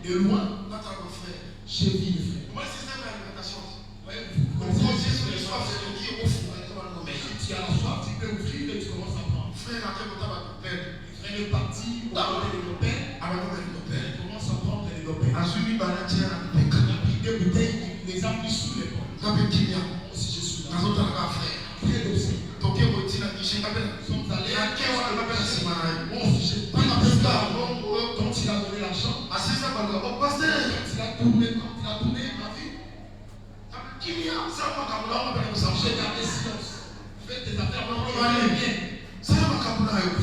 de loin, j'ai vu les frères. Moi, c'est ça l'alimentation. Ouais, Tu as la soif, tu peux ouvrir et tu commences à prendre. Frère, le frère est parti au côté de l'opère. Il commence à prendre les opères. Il a pris 2 bouteilles, il les a mis sous les pommes. Moi aussi je suis là. Frère aussi. Ils sont allés à bon sujet. Quand il a donné l'argent, quand il a tourné, ma vie. J'ai gardé silence. Faites des affaires,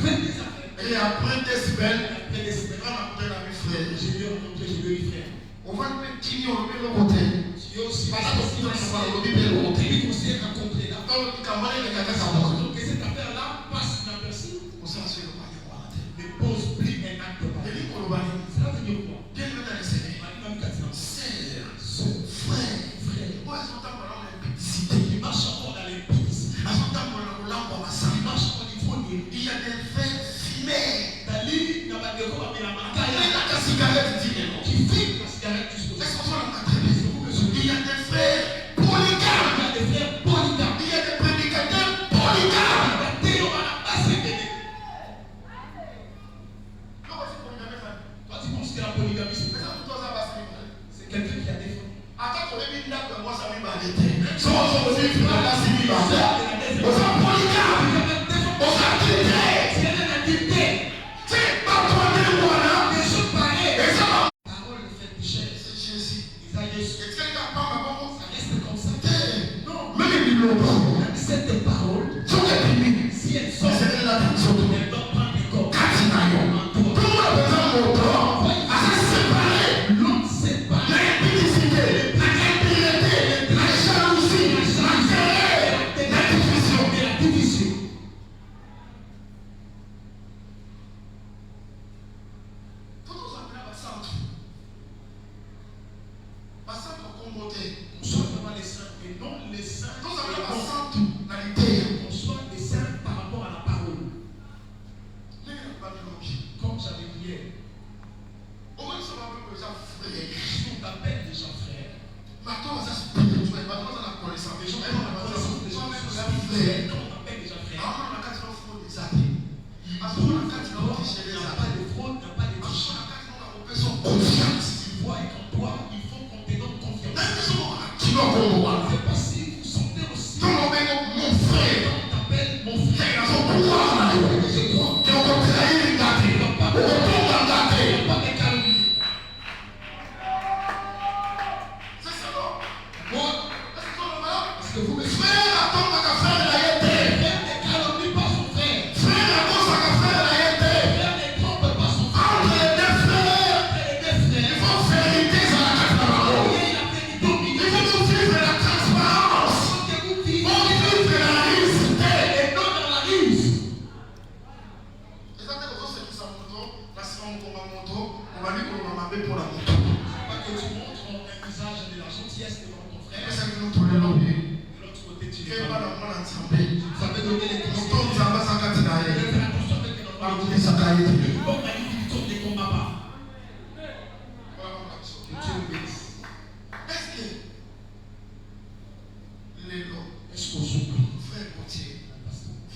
faites des affaires. Et après des semaines, j'ai rencontré, j'ai vu frère. On va mettre qui on met le côté. Tu es aussi rencontré là. Donc cette affaire-là passe inaperçue. Ne pose plus un acte. Cela veut dire quoi? Il marche encore dans les pistes. Il marche encore il faut dire. Il y a des faits fumés. Dali n'a pas de quoi, mais la marque. Qui filment la cigarette jusqu'au il y a des frères polygames. Il y a des frères polygames. Il y a des prédicateurs polygames. Toi, tu penses que la polygamie, c'est quelqu'un qui a des femmes. Parole ne fait plus cher. Ça reste comme ça. Non. Même cette parole, si elle sort, elle doit prendre des corps. L'homme séparé. La division. On soit devant les saints et non les saints. On soit des saints par rapport à la parole. Comme j'avais dit hier. Si on t'appelle déjà frère, Maintenant, ça se peut. Maintenant, on a connaissance. les gens ont la connaissance des gens qui sont frères. Quand on t'appelle déjà frère, il n'y a pas de fraude, il n'y a pas de tricherie. Tu vois et qu'en toi, il faut qu'on te donne confiance. C'est pas si vous sentez aussi. Quand on t'appelle mon frère, je crois. Pas de calomnie. Moi, est-ce que vous me suivez? Frère ne calomnie pas son frère. Frère ne trompe pas son frère. Entre les deux frères, il faut vérité sur la De l'autre côté, tu n'es pas dans mon ensemble. Ça veut donner les conseils. Ne combat pas. Est-ce que les lots, frère Potier,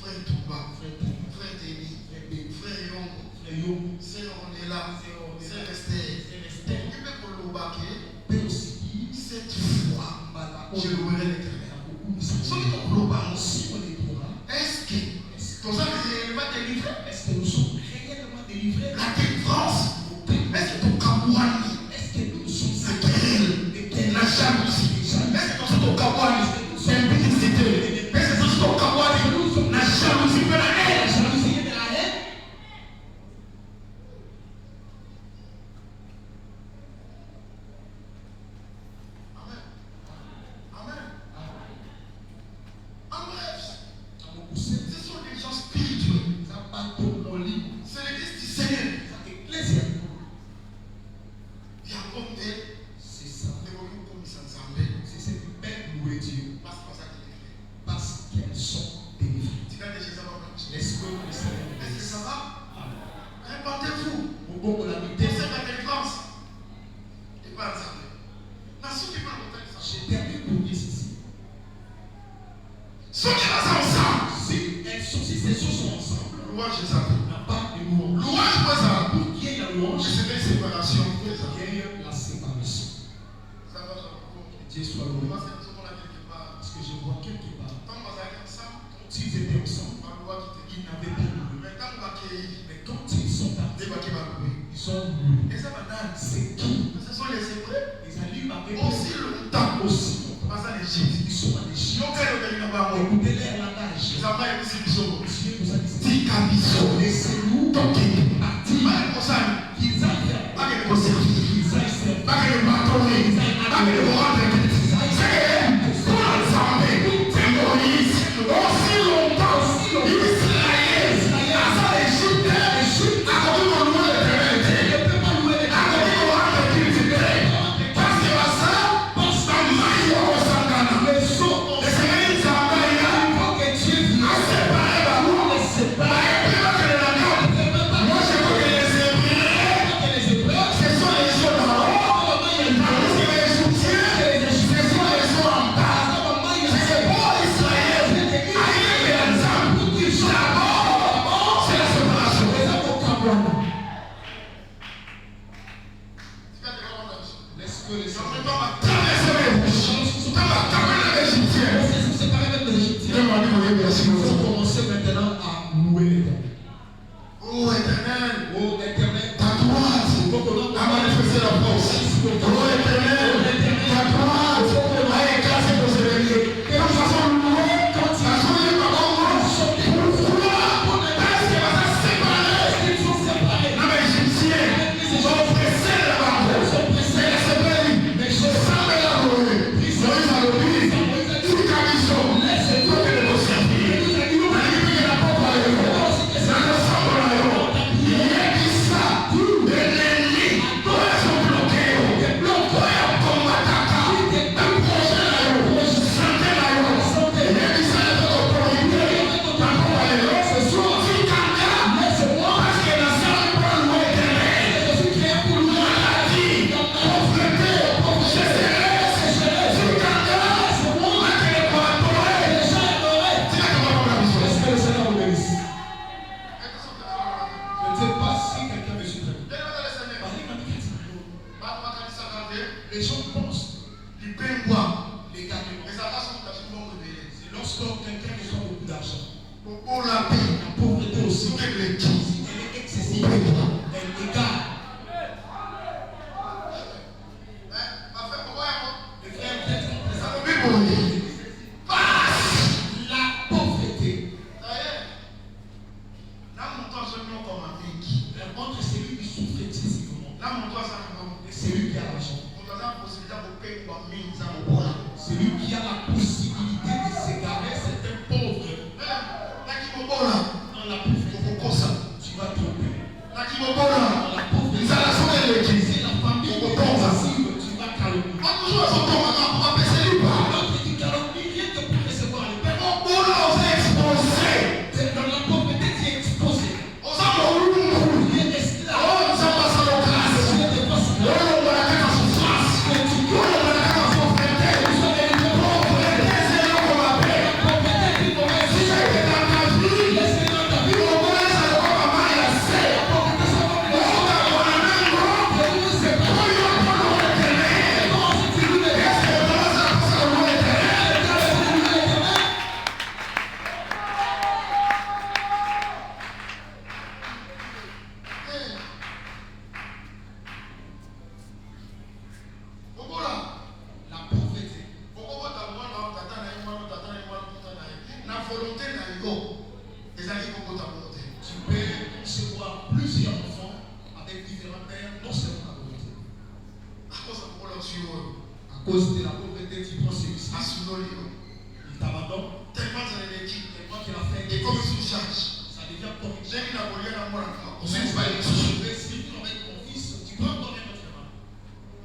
frère Touba, frère Denis, frère Yongo, c'est on est là, c'est resté. Il peut pour le baquet, cette fois, je louerai l'Éternel. Est-ce que ton âme va te livrer? Est-ce que nous sommes réellement délivrés? La délivrance. Est-ce que ton kabouani? Est-ce que nous sommes querelle? La jalousie. Est-ce que ton kabouani? L'impudicité. Est-ce que ton kabouani? La jalousie de la haine. La jalousie de la haine. Ce sont des gens spirituels. C'est l'église du Seigneur. Il y a comme des. C'est ça. C'est cette belle nourriture. Parce qu'elles sont délivrées. Est-ce que le Seigneur est-ce que ça va? Répandez-vous. Pour la délivrance. pour dire ceci. Ceux qui sont ensemble. Si ces choses sont ensemble, Louange et ça. il n'y a pas de louange. Louange pour ça. Pour qu'il y ait la louange, c'est une séparation. il faut qu'il y ait la séparation. Ça va Que Dieu soit loué. Parce que je vois quelque part. Quand ils étaient ensemble, ils n'avaient pas de loué. Mais quand ils sont partis, ils sont loués. C'est qui? Ce sont les Hébreux. Les alliés m'avaient Aussi longtemps. aussi. Ils sont en Égypte. Écoutez leur langage. Ils n'ont pas été si bisous. Dieu vous a dit ça. Tikabiso. Laissez-nous Toki. partir. Qu'ils aillent Pas que vous servir. qu'ils aillent servir. Pas que vous bâtonnez. Pas que vous rentrez. C'est pour l'ensemble. C'est Moïse. Aussi longtemps. Israël. À l'Égypte. À côté de nous, l'éternité. À côté de nous, l'éternité. Parce que ça, dans Maïo, Sangana. Les semaines, ça va y aller. Il faut que Dieu vienne. À séparer la loi. Les séparer. Moi, je veux que les Hébreux, ce sont les choses en haut. Tandis que les Égyptiens, ce sont les choses en bas. C'est pour Israël. Aïe, ensemble. D'abord, c'est la séparation. Laisse que les On va traverser les bouches. On va traverser les Égyptiens. Demandez mon Dieu, merci Il beaucoup. faut commencer maintenant à louer l'Éternel. Oh éternel, Oh l'Éternel, ta droite a manifesté la force. Oh éternel, ta droite a écrasé nos ennemis. Et nous faisons louer quand il a joué par pourquoi est-ce qu'il va se séparer? Non mais Égyptiens sont pressés de la bande. C'est la séparation. Mais je sens la louer. Moïse a loué. Tout camiso. Tout que nous servir. La porte à l'eau. Ça ne semble à l'eau. Il y a qui ça. L'ennemi. Toi, ils sont bloqués. Toi, ils ont combattu. Un projet à l'eau. Santé à l'eau. Il y a qui ça. L'autorité. La porte à l'eau. C'est sûr. Si quelqu'un. Parce que la salle pour louer éternel. Maladie. Pauvreté. Sécheresse. Si quelqu'un. Maintenant, les poids. C'est là qu'on va voir la vision. Est-ce que le Seigneur vous bénisse? Je ne sais pas si quelqu'un me suit. Les gens pensent, Du pain bois. les gars, Les attaques sont c'est lorsque quelqu'un reçoit beaucoup d'argent. pour la paix. La pauvreté aussi, Sous les si elle est excessive, elle égare. Les frères, peut-être, la pauvreté, montre celui qui souffre excessivement et celui qui a l'argent. Celui qui a la possibilité de s'égarer, c'est un pauvre. Dans la pauvreté, tu vas tromper. Dans la pauvreté, c'est la famille excessive, tu vas calomnier. L'autre qui calomnie rien que pour recevoir les pères. C'est dans la pauvreté, tu es exposé. Tu es esclave. Tu es dépassé. La pauvreté. Tu peux concevoir plusieurs enfants avec différents pères, non seulement la pauvreté. À cause de la pauvreté, tu prends celui-ci, il t'abandonne, tellement qu'il a fait Et des comme choses. sous charge, Ça devient corrigé. j'ai mis la collière à moi. On met pas les choses. Si tu avec ton fils, tu peux encore un autre mal.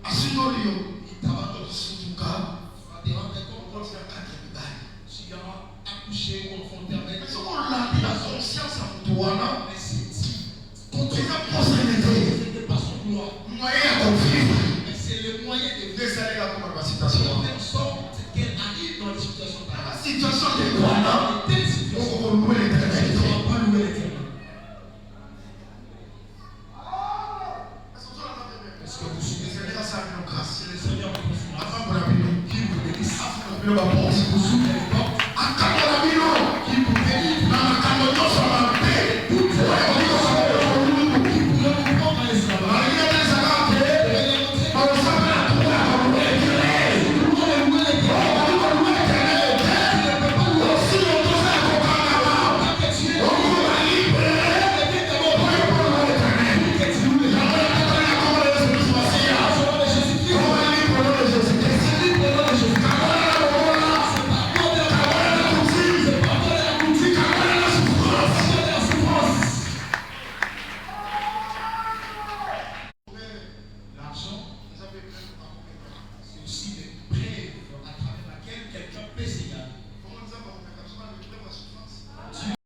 Il t'abandonne. Surtout quand Tu vas te rendre compte tu as quatre médailles. tu as accouché ou enfanté avec. Mais ce qu'on l'a dit, la conscience en toi, là, Mais c'est dit. c'est la prospérité. Ce n'est pas son gloire. Moyen à vivre. Mais c'est le moyen de Laissez aller là pour ma citation. faire en sorte que Vous ouvrez les portes.